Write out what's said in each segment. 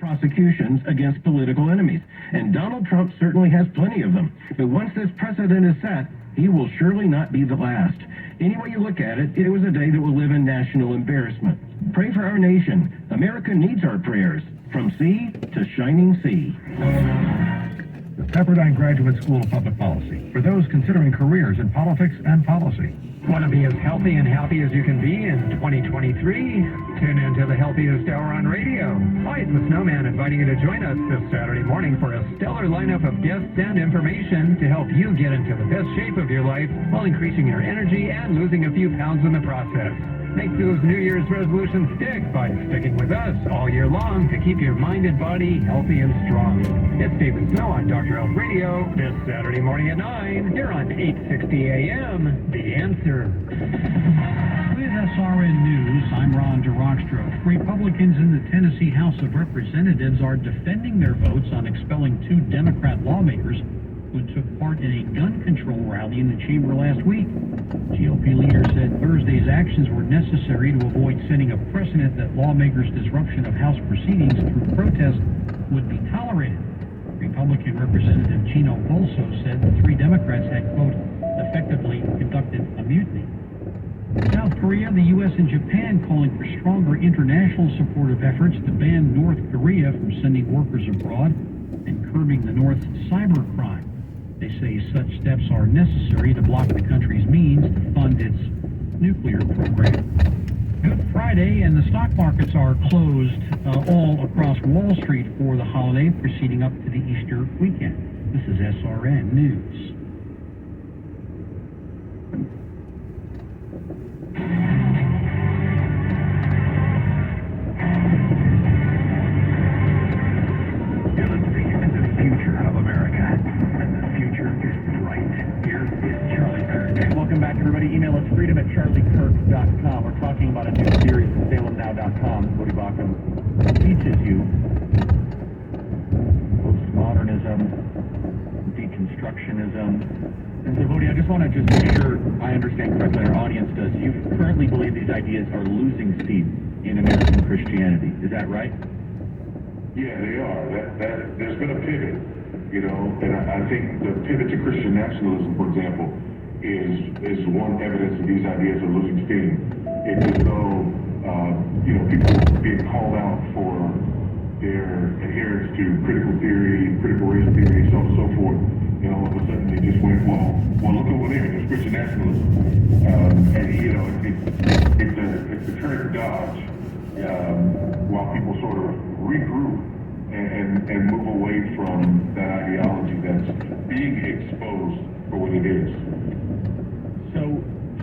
prosecutions against political enemies, and Donald Trump certainly has plenty of them. But once this precedent is set, he will surely not be the last. Any way you look at it, it was a day that will live in national embarrassment. Pray for our nation. America needs our prayers, from sea to shining sea. The Pepperdine Graduate School of Public Policy, for those considering careers in politics and policy. Want to be as healthy and happy as you can be in 2023? Tune into the Healthiest Hour on radio. Hi, it's the Snowman inviting you to join us this Saturday morning for a stellar lineup of guests and information to help you get into the best shape of your life while increasing your energy and losing a few pounds in the process. Make those New Year's resolutions stick by sticking with us all year long to keep your mind and body healthy and strong. It's Stephen Snow on Dr. Health Radio this Saturday morning at 9 here on 860 AM. The Answer. With SRN News, I'm Ron DeRockstra. Republicans in the Tennessee House of Representatives are defending their votes on expelling 2 Democrat lawmakers who took part in a gun control rally in the chamber last week. GOP leader said Thursday's actions were necessary to avoid setting a precedent that lawmakers' disruption of House proceedings through protest would be tolerated. Republican Representative Gino Bolso said the 3 Democrats had, quote, effectively conducted a mutiny. South Korea, the U.S., and Japan calling for stronger international supportive efforts to ban North Korea from sending workers abroad and curbing the North's cybercrime. They say such steps are necessary to block the country's means to fund its nuclear program. Good Friday, and the stock markets are closed all across Wall Street for the holiday proceeding up to the Easter weekend. This is SRN News. Everybody, email us freedom@charliekirk.com. We're talking about a new series at salemnow.com. Cody Bauckham teaches you postmodernism, deconstructionism. And so, Cody, I just want to make sure I understand correctly, our audience does. You currently believe these ideas are losing steam in American Christianity. Is that right? Yeah, they are. There's been a pivot, and I think the pivot to Christian nationalism, for example, is one evidence that these ideas are losing steam. It's as though, people are being called out for their adherence to critical theory, critical race theory, so on and so forth. And all of a sudden they just went, well, look over there, there's Christian nationalism. It's a current dodge while people sort of regroup and move away from that ideology that's being exposed for what it is. So,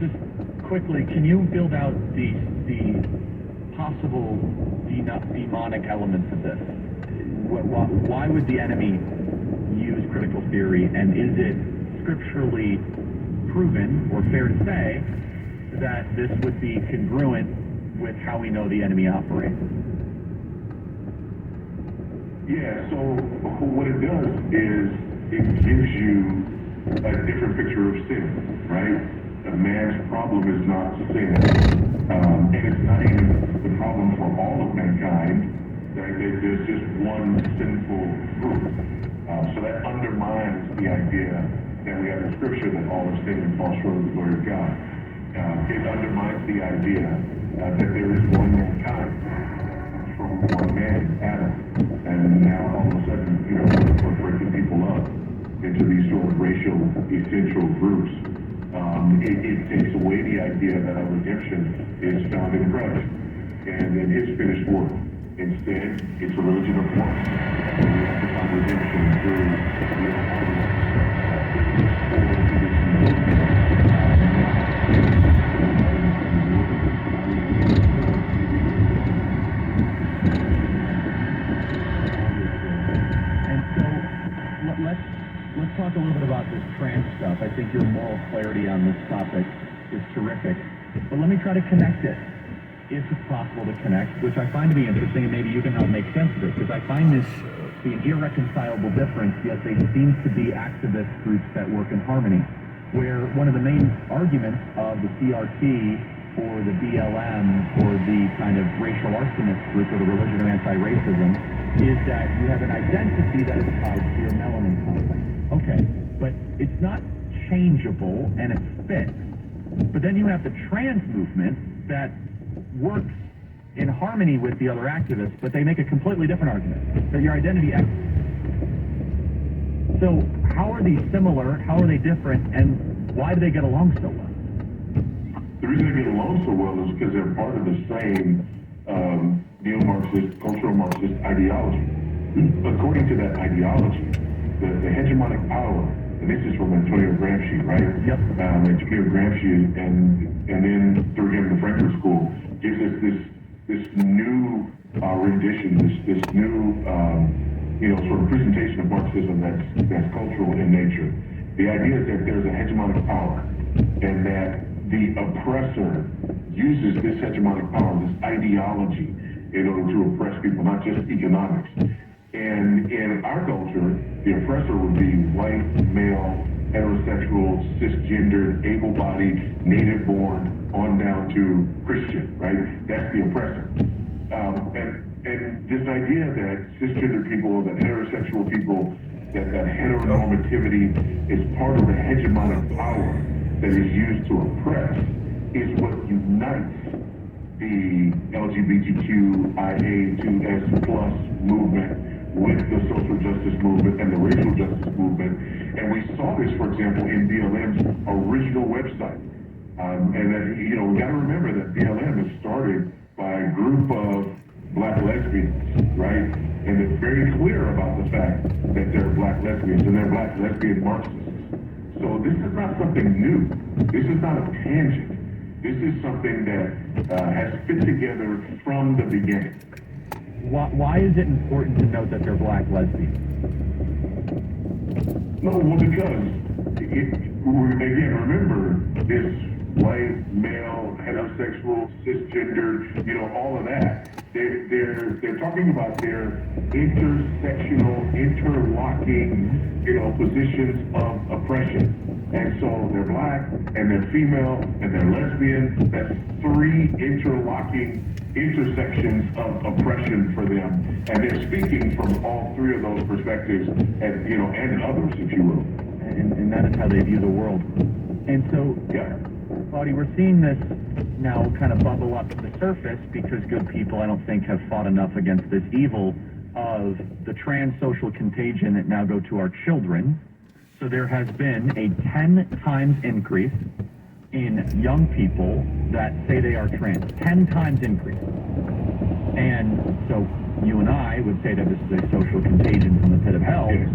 just quickly, can you build out the possible demonic elements of this? Why would the enemy use critical theory, and is it scripturally proven, or fair to say, that this would be congruent with how we know the enemy operates? Yeah, so what it does is it gives you a different picture of sin, right? A man's problem is not sin, and it's not even the problem for all of mankind. Right? There's just one sinful group. So that undermines the idea that we have in Scripture that all are sinned and fall short of the glory of God. It undermines the idea that there is one mankind from one man, Adam, and now all of a sudden, we're breaking people up into these sort of racial essential groups. It takes away the idea that our redemption is found in Christ and in His finished work. Instead, it's a religion of works. We have to find redemption through Let's talk a little bit about this trans stuff. I think your moral clarity on this topic is terrific. But let me try to connect it, if it's possible to connect, which I find to be interesting, and maybe you can help make sense of it, because I find this to be an irreconcilable difference, yet they seem to be activist groups that work in harmony, where one of the main arguments of the CRT or the BLM or the kind of racial arsonist group or the religion of anti-racism is that you have an identity that is tied to your melanin content. Okay, but it's not changeable and it's fixed. But then you have the trans movement that works in harmony with the other activists, but they make a completely different argument, that your identity... So how are these similar, how are they different, and why do they get along so well? The reason they get along so well is because they're part of the same neo-Marxist, cultural Marxist ideology. According to that ideology, the hegemonic power, and this is from Antonio Gramsci, right? Yep. Antonio Gramsci, and then through him, the Frankfurt School, gives us this new rendition, this new sort of presentation of Marxism that's cultural in nature. The idea is that there's a hegemonic power, and that the oppressor uses this hegemonic power, this ideology, in order to oppress people, not just economics. And in our culture, the oppressor would be white, male, heterosexual, cisgendered, able-bodied, native-born, on down to Christian, right? That's the oppressor. And this idea that cisgender people, that heterosexual people, that heteronormativity is part of the hegemonic power that is used to oppress is what unites the LGBTQIA2S+ movement with the social justice movement and the racial justice movement. And we saw this, for example, in BLM's original website. And that, we got to remember that BLM is started by a group of black lesbians, right? And they're very clear about the fact that they're black lesbians and they're black lesbian Marxists. So this is not something new. This is not a tangent. This is something that has fit together from the beginning. Why is it important to note that they're black lesbians? No, well, because, again, remember, this white, male, heterosexual, cisgender, all of that. They're talking about their intersectional, interlocking, positions of oppression. And so they're black, and they're female, and they're lesbian. That's three interlocking intersections of oppression for them. And they're speaking from all three of those perspectives, and others, if you will. And that is how they view the world. And so, Yeah. Claudia, we're seeing this now kind of bubble up to the surface because good people, I don't think, have fought enough against this evil of the trans social contagion that now go to our children. So there has been a 10 times increase in young people that say they are trans. 10 times increase. And so you and I would say that this is a social contagion from the pit of hell. Yes.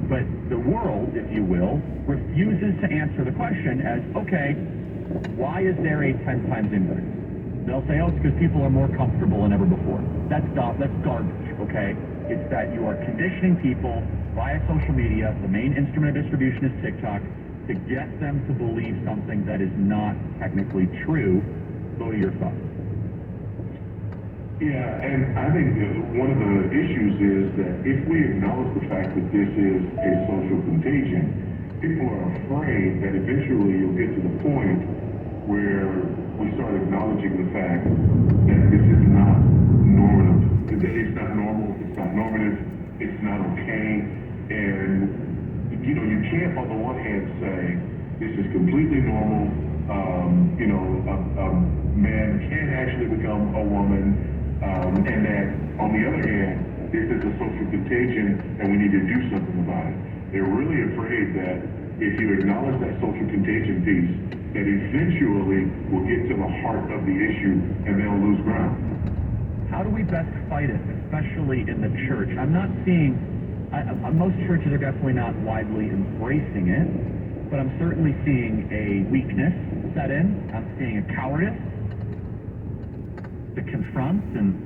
But the world, if you will, refuses to answer the question as, okay, why is there a 10 times increase? They'll say, oh, it's because people are more comfortable than ever before. That's garbage, okay? It's that you are conditioning people via social media, the main instrument of distribution is TikTok, to get them to believe something that is not technically true. What are your thoughts? Yeah, and I think one of the issues is that if we acknowledge the fact that this is a social contagion, people are afraid that eventually you'll get to the point where we start acknowledging the fact that this is not normative. It's not normal, it's not normative, it's not okay, and you can't on the one hand say this is completely normal, a man can actually become a woman, and that on the other hand, this is a social contagion and we need to do something about it. They're really afraid that if you acknowledge that social contagion piece, that eventually we'll get to the heart of the issue and they'll lose ground. How do we best fight it, especially in the church? I'm not seeing, most churches are definitely not widely embracing it, but I'm certainly seeing a weakness set in. I'm seeing a cowardice to confront. And,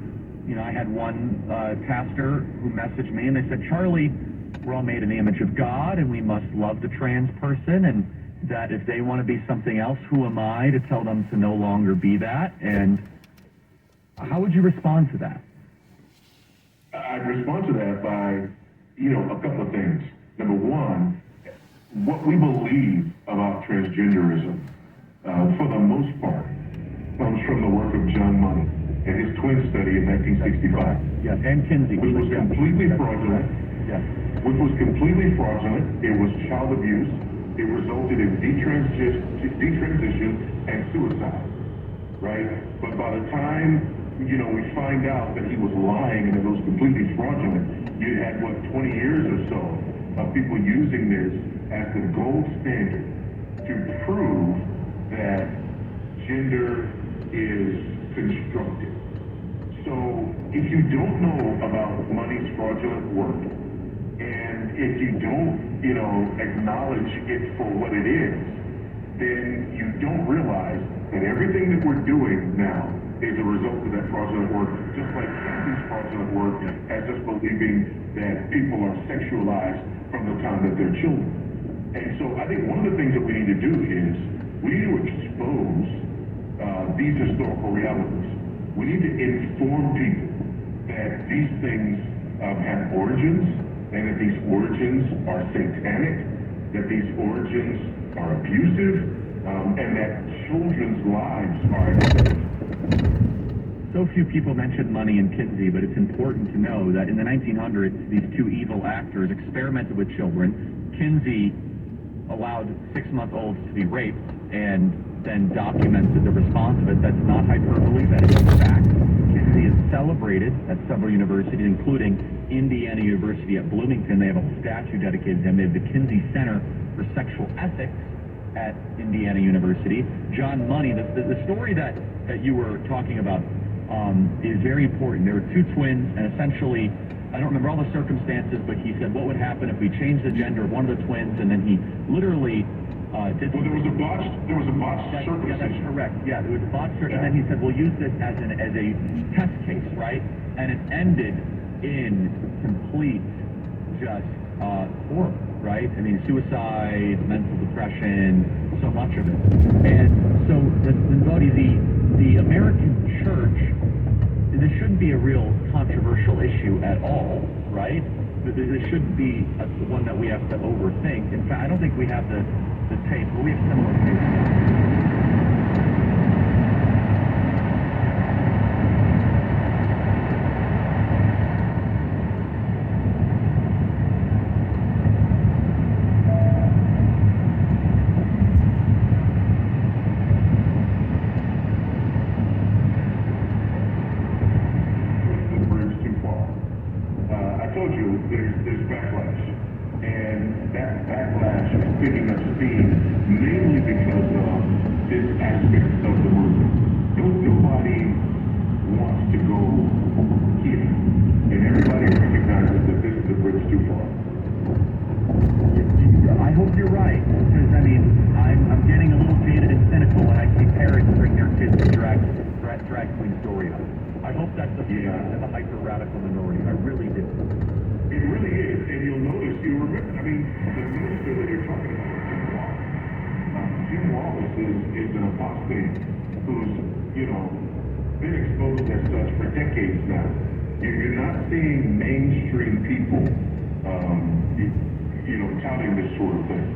I had one pastor who messaged me and they said, Charlie, we're all made in the image of God and we must love the trans person, and that if they want to be something else, who am I to tell them to no longer be that? And how would you respond to that? I'd respond to that by, a couple of things. Number one, what we believe about transgenderism, for the most part, comes from the work of John Money. and his twin study in 1965. Yes, and Kinsey. Which was completely fraudulent. Yes. Which was completely fraudulent. It was child abuse. It resulted in detransition and suicide, right? But by the time, we find out that he was lying and it was completely fraudulent, you had, 20 years or so of people using this as the gold standard to prove that gender is constructed. So if you don't know about money's fraudulent work, and if you don't, acknowledge it for what it is, then you don't realize that everything that we're doing now is a result of that fraudulent work, just like Kennedy's fraudulent work as us believing that people are sexualized from the time that they're children. And so I think one of the things that we need to do is we need to expose these historical realities. We need to inform people that these things have origins, and that these origins are satanic, that these origins are abusive, and that children's lives are at stake. So few people mention money in Kinsey, but it's important to know that in the 1900s, these two evil actors experimented with children. Kinsey allowed 6-month-olds to be raped and then documented the response of it. That's not hyperbole, that is fact. Kinsey is celebrated at several universities, including Indiana University at Bloomington. They have a statue dedicated to him. They have the Kinsey Center for Sexual Ethics at Indiana University. John Money, the story that you were talking about is very important. There were two twins, and essentially, I don't remember all the circumstances, but he said, what would happen if we changed the gender of one of the twins, and then he literally did... Well, there was a botched circumcision. Yeah, that's correct. Yeah, there was a botched circumcision, and then he said, we'll use this as a test case, right? And it ended in complete, just horror, right? I mean, suicide, mental depression, so much of it. And so, the American church, this shouldn't be a real controversial issue at all, right? But this shouldn't be one that we have to overthink. In fact, I don't think we have the tape, but we have similar tape. There's backlash, and that backlash is picking up steam mainly because of this aspect of the movement. Nobody wants to go here, and everybody recognizes that this is a bridge too far. I hope you're right, because I'm getting a little jaded and cynical when I see parents bring their kids to drag queen story up. I hope that's the hyper-radical minority. I really do. It really is, and you'll remember, the minister that you're talking about, Jim Wallace is an apostate who's, been exposed as such for decades now. You're not seeing mainstream people, touting this sort of thing.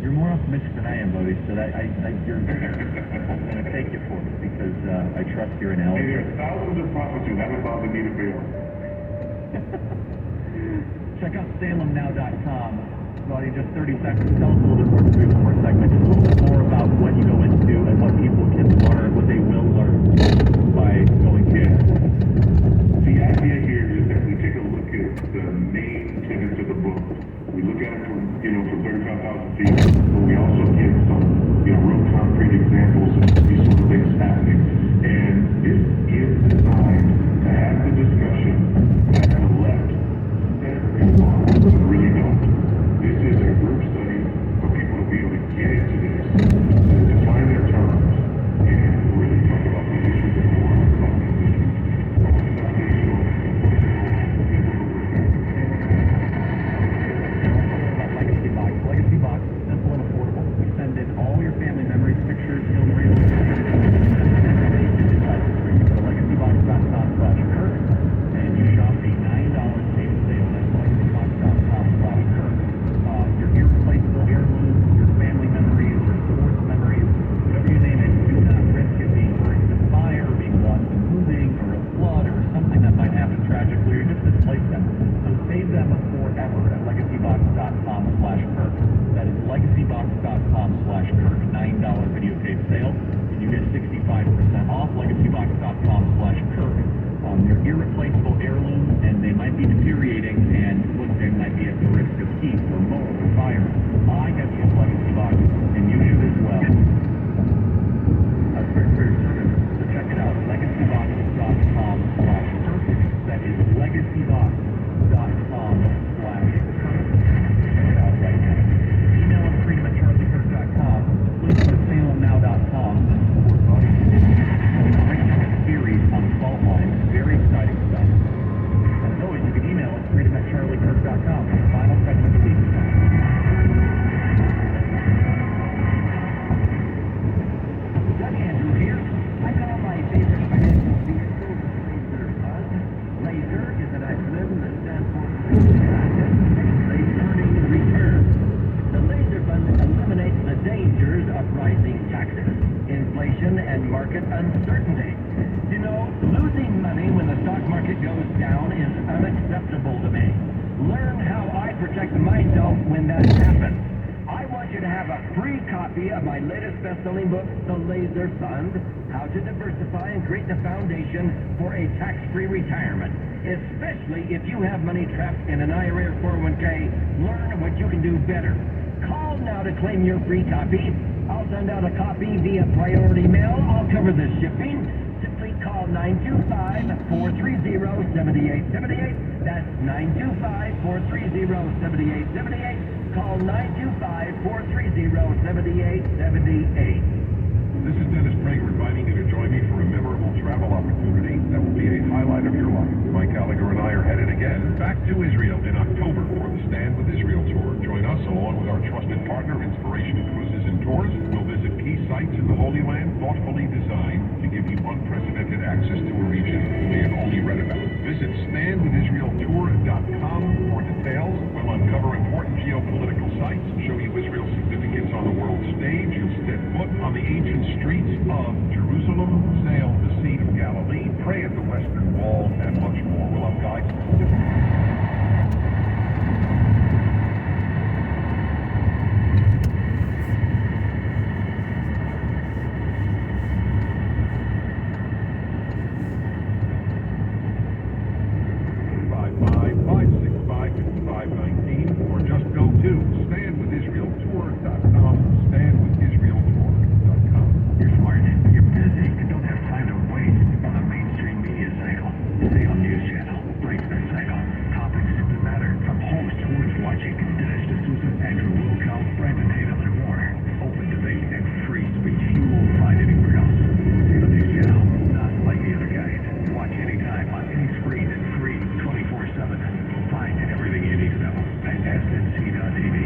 You're more optimistic than I am, Bodie, so I'm going to take it for it, because I trust your analysis. Hey, there's thousands of prophets who haven't bowed the knee to Baal. Check out SalemNow.com. Claudia, just 30 seconds. Tell us a little bit more, just one more segment, just a little bit more about what you go into and what people can learn, what they will learn by going to it. The idea here is that we take a look at the main tenets of the book. We look at it from 35,000 feet, but we also give some, real concrete examples of these sort of things happening. And this is designed to have the discussion that the left really don't. This is a group study for people to be able to get into this, to define their terms, and really talk about the issues that we want to talk about. Legacy box, simple is unacceptable to me. Learn how I protect myself when that happens. I want you to have a free copy of my latest best-selling book, The Laser Fund, How to Diversify and Create the Foundation for a Tax-Free Retirement. Especially if you have money trapped in an IRA or 401k, learn what you can do better. Call now to claim your free copy. I'll send out a copy via priority mail. I'll cover the shipping. Simply call 925-430-7878. That's 925-430-7878. Call 925-430-7878. This is Dennis Prager inviting you to join me for a memorable travel opportunity that will be a highlight of your life. Mike Gallagher and I are headed again back to Israel in October for the Stand with Israel tour. Join us along with our trusted partner, Inspiration Cruises and Tours. We'll visit key sites in the Holy Land, thoughtfully designed to give you unprecedented access to a region you may have only read about. Visit standwithisraeltour.com for details. We'll uncover important geopolitical sites, show you Israel's significance on the world stage, and step foot on the ancient streets of Jerusalem, sail the Sea of Galilee, pray at the Western Wall, and much more. We'll have guides. Or just go to standwithisraeltour.com, standwithisraeltour.com. You're smart, you're busy, and don't have time to waste on a mainstream media cycle. Stay on News Channel, break the cycle. Topics that matter, from hosts worth watching, Dinesh D'Souza, Andrew Wilkow, Brandon Tatum, and more. Open debate and free speech you won't find anywhere else. Stay on News Channel, not like the other guys. Watch anytime on any screen, free, 24/7. Find everything you need to know at snc.tv.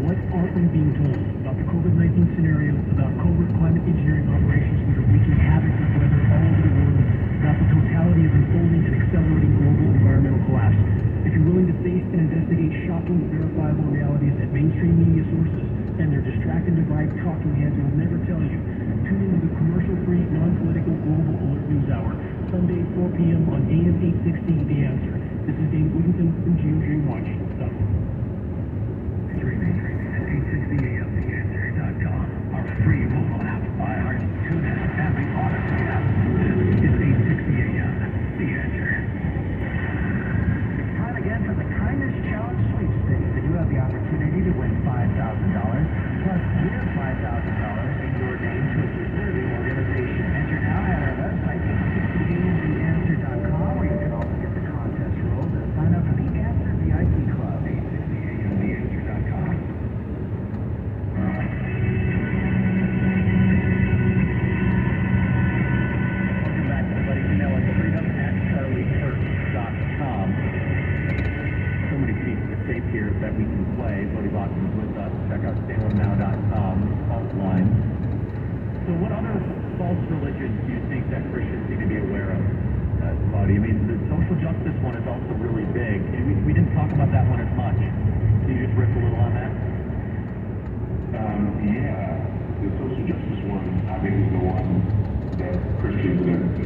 What aren't we being told about the COVID-19 scenario, about covert climate engineering operations that are wreaking havoc with weather all over the world, about the totality of unfolding and accelerating global environmental collapse? If you're willing to face and investigate shocking, verifiable realities that mainstream media sources and their distract and divide talking heads will never tell you, tune into the commercial-free, non-political Global Alert News Hour, Sunday 4 p.m. on AM 860, The Answer. This is Dave Wigginton from GeoDreamWatch.com. Streaming at 860 AM, TheAnswer.com. Our free mobile app, iHeart, TuneIn, and the Odyssey app. This is 860 AM, The Answer. Time again for the Kindness Challenge sweepstakes, and you have the opportunity to win $5,000 plus give $5,000 in your name to a deserving organization. Enter now at our website, 860amtheanswer.com, where you can also get the contest rules and sign up for the Answer VIP Club. 860amtheanswer.com. Welcome back, everybody. Email us freedom@charliekirk.com. So many pieces of tape here that we can play. Bodie Boxes is with us. Check out SalemNow.com, fault line. So what other false religions do you think that Christians need to be aware of, Claudia? I mean, the social justice one is also really big. And we didn't talk about that one as much. Can you just riff a little on that? Yeah, the social justice one, I think, is the one that Christians